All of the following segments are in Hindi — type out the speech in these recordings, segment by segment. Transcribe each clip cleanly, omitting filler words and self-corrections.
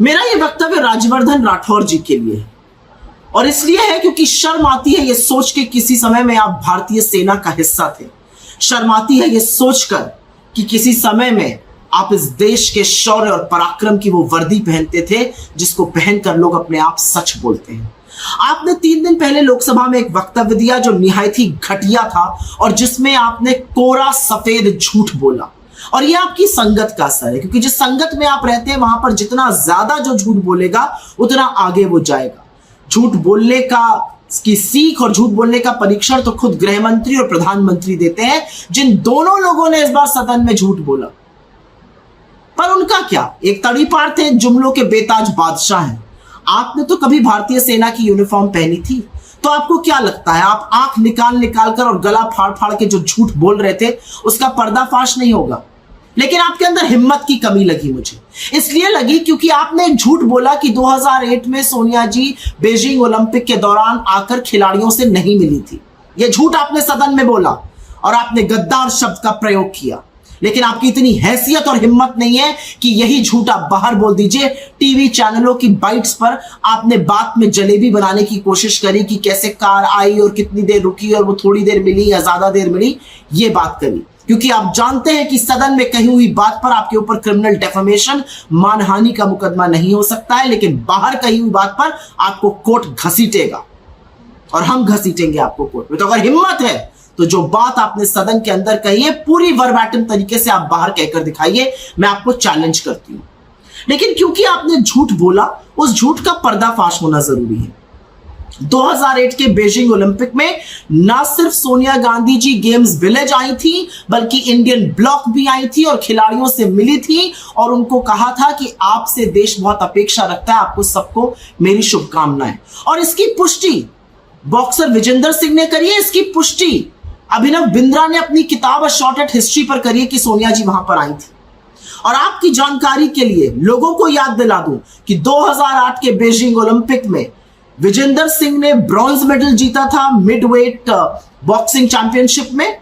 मेरा ये वक्तव्य राज्यवर्धन राठौर जी के लिए है और इसलिए है क्योंकि शर्म आती है ये सोच के किसी समय में आप भारतीय सेना का हिस्सा थे। शर्म आती है ये सोचकर कि किसी समय में आप इस देश के शौर्य और पराक्रम की वो वर्दी पहनते थे जिसको पहनकर लोग अपने आप सच बोलते हैं। आपने 3 दिन पहले लोकसभा में एक वक्तव्य दिया जो निहायत ही घटिया था और जिसमें आपने कोरा सफेद झूठ बोला और यह आपकी संगत का असर है, क्योंकि जिस संगत में आप रहते हैं वहां पर जितना ज्यादा जो झूठ बोलेगा उतना आगे वो जाएगा। झूठ बोलने की सीख और झूठ बोलने का परीक्षण तो खुद गृह मंत्री और प्रधानमंत्री देते हैं, जिन दोनों लोगों ने इस बार सदन में झूठ बोला। पर उनका क्या, एक तड़ीपार थे, जुमलों के बेताज बादशाह हैं। आपने तो कभी भारतीय सेना की यूनिफॉर्म पहनी थी, तो आपको क्या लगता है आप आंख निकाल निकाल कर और गला फाड़ फाड़ के जो झूठ बोल रहे थे उसका पर्दाफाश नहीं होगा? लेकिन आपके अंदर हिम्मत की कमी लगी। मुझे इसलिए लगी क्योंकि आपने एक झूठ बोला कि 2008 में सोनिया जी बीजिंग ओलंपिक के दौरान आकर खिलाड़ियों से नहीं मिली थी। यह झूठ आपने सदन में बोला और आपने गद्दार शब्द का प्रयोग किया। लेकिन आपकी इतनी हैसियत और हिम्मत नहीं है कि यही झूठ आप बाहर बोल दीजिए। टीवी चैनलों की बाइट्स पर आपने बात में जलेबी बनाने की कोशिश करी कि कैसे कार आई और कितनी देर रुकी और वो थोड़ी देर मिली या ज्यादा देर मिली, ये बात करी, क्योंकि आप जानते हैं कि सदन में कही हुई बात पर आपके ऊपर क्रिमिनल डेफेमेशन, मानहानि का मुकदमा नहीं हो सकता है, लेकिन बाहर कही हुई बात पर आपको कोर्ट घसीटेगा और हम घसीटेंगे आपको कोर्ट में। तो अगर हिम्मत है तो जो बात आपने सदन के अंदर कही है पूरी वर्बैटिम तरीके से आप बाहर कहकर दिखाइए, मैं आपको चैलेंज करती हूं। लेकिन क्योंकि आपने झूठ बोला, उस झूठ का पर्दाफाश होना जरूरी है। 2008 के बीजिंग ओलंपिक में ना सिर्फ Sonia Gandhi ji games village I थी, बल्कि इंडियन ब्लॉक भी आई थी और खिलाड़ियों से मिली थी और उनको कहा था कि आपसे देश बहुत अपेक्षा रखता है, आपको सबको मेरी शुभकामनाएं। और इसकी पुष्टि बॉक्सर विजेंदर सिंह ने करी है, इसकी पुष्टि अभिनव बिंद्रा ने अपनी किताब शॉर्ट एट हिस्ट्री पर करी है कि सोनिया जी वहां पर आई थी। और आपकी जानकारी के लिए लोगों को याद दिला दूं कि 2008 के बीजिंग ओलंपिक में विजेंदर सिंह ने ब्रॉन्ज मेडल जीता था मिडवेट बॉक्सिंग चैंपियनशिप में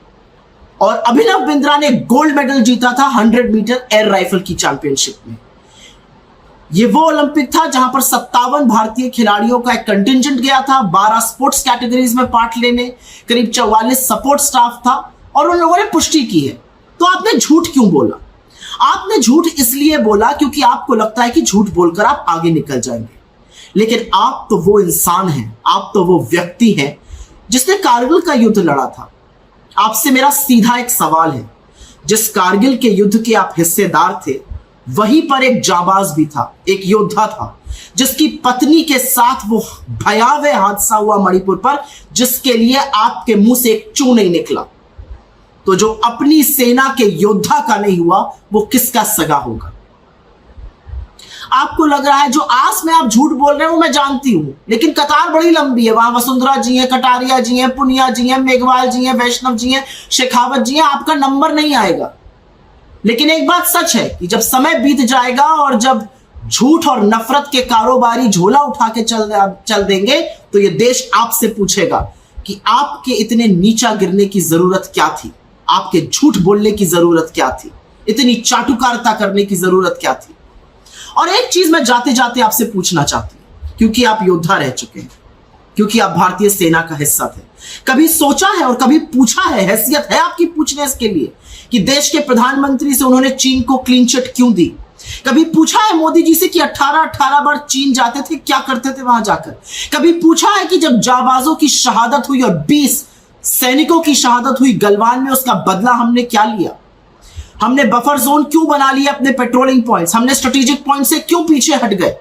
और अभिनव बिंद्रा ने गोल्ड मेडल जीता था 100 मीटर एयर राइफल की चैंपियनशिप में। यह वो ओलंपिक था जहां पर 57 भारतीय खिलाड़ियों का एक कंटिंजेंट गया था, 12 स्पोर्ट्स कैटेगरीज में पार्ट लेने, करीब 44 सपोर्ट स्टाफ था और उन लोगों ने पुष्टि की है। तो आपने झूठ क्यों बोला? आपने झूठ इसलिए बोला क्योंकि आपको लगता है कि झूठ बोलकर आप आगे निकल जाएंगे। लेकिन आप तो वो इंसान हैं, आप तो वो व्यक्ति हैं जिसने कारगिल का युद्ध लड़ा था। आपसे मेरा सीधा एक सवाल है, जिस कारगिल के युद्ध के आप हिस्सेदार थे वहीं पर एक जाबाज भी था, एक योद्धा था जिसकी पत्नी के साथ वो भयावह हादसा हुआ मणिपुर पर, जिसके लिए आपके मुंह से एक चू नहीं निकला। तो जो अपनी सेना के योद्धा का नहीं हुआ वो किसका सगा होगा? आपको लग रहा है जो आस में आप झूठ बोल रहे हो मैं जानती हूं, लेकिन कतार बड़ी लंबी है। वहां वसुंधरा जी हैं, कटारिया जी हैं, पुनिया जी हैं, मेघवाल जी हैं, वैष्णव जी हैं, शेखावत जी हैं, आपका नंबर नहीं आएगा। लेकिन एक बात सच है कि जब समय बीत जाएगा और जब झूठ और नफरत के कारोबारी झोला उठा के चल देंगे तो ये देश आपसे पूछेगा कि आपके इतने नीचा गिरने की जरूरत क्या थी, आपके झूठ बोलने की जरूरत क्या थी, इतनी चाटुकारिता करने की जरूरत क्या थी। और एक चीज मैं जाते जाते आपसे पूछना चाहती हूं, क्योंकि आप योद्धा रह चुके हैं, क्योंकि आप भारतीय सेना का हिस्सा थे, कभी सोचा है और कभी पूछा है, हैसियत है आपकी पूछने इसके लिए कि देश के प्रधानमंत्री से उन्होंने चीन को क्लीन चिट क्यों दी? कभी पूछा है मोदी जी से कि 18 बार चीन जाते थे, क्या करते थे वहां जाकर? कभी पूछा है कि जब जाबाजों की शहादत हुई और 20 सैनिकों की शहादत हुई गलवान में, उसका बदला हमने क्या लिया? हमने बफर जोन क्यों बना लिया अपने पेट्रोलिंग पॉइंट्स? हमने स्ट्रेटेजिक पॉइंट से क्यों पीछे हट गए?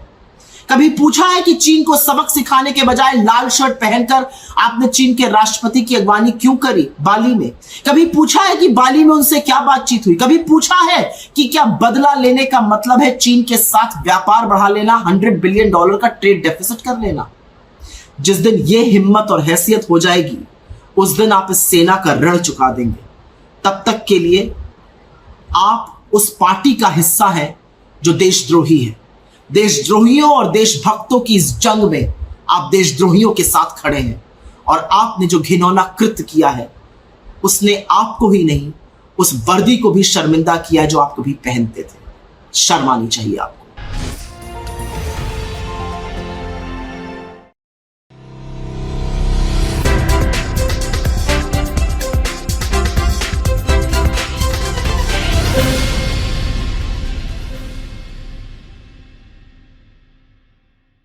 कभी पूछा है कि चीन को सबक सिखाने के बजाय लाल शर्ट पहनकर आपने चीन के राष्ट्रपति की अगवानी क्यों करी बाली में? कभी पूछा है कि बाली में उनसे क्या बातचीत हुई? कभी पूछा है कि क्या बदला लेने का मतलब है चीन के साथ व्यापार बढ़ा लेना, $100 बिलियन का ट्रेड डेफिसिट कर लेना? जिस दिन यह हिम्मत और हैसियत हो जाएगी उस दिन आप इस सेना का ऋण चुका देंगे। तब तक के लिए आप उस पार्टी का हिस्सा है जो देशद्रोही है। देशद्रोहियों और देशभक्तों की इस जंग में आप देशद्रोहियों के साथ खड़े हैं और आपने जो घिनौना कृत्य किया है उसने आपको ही नहीं, उस वर्दी को भी शर्मिंदा किया जो आप कभी पहनते थे। शर्म आनी चाहिए आपको।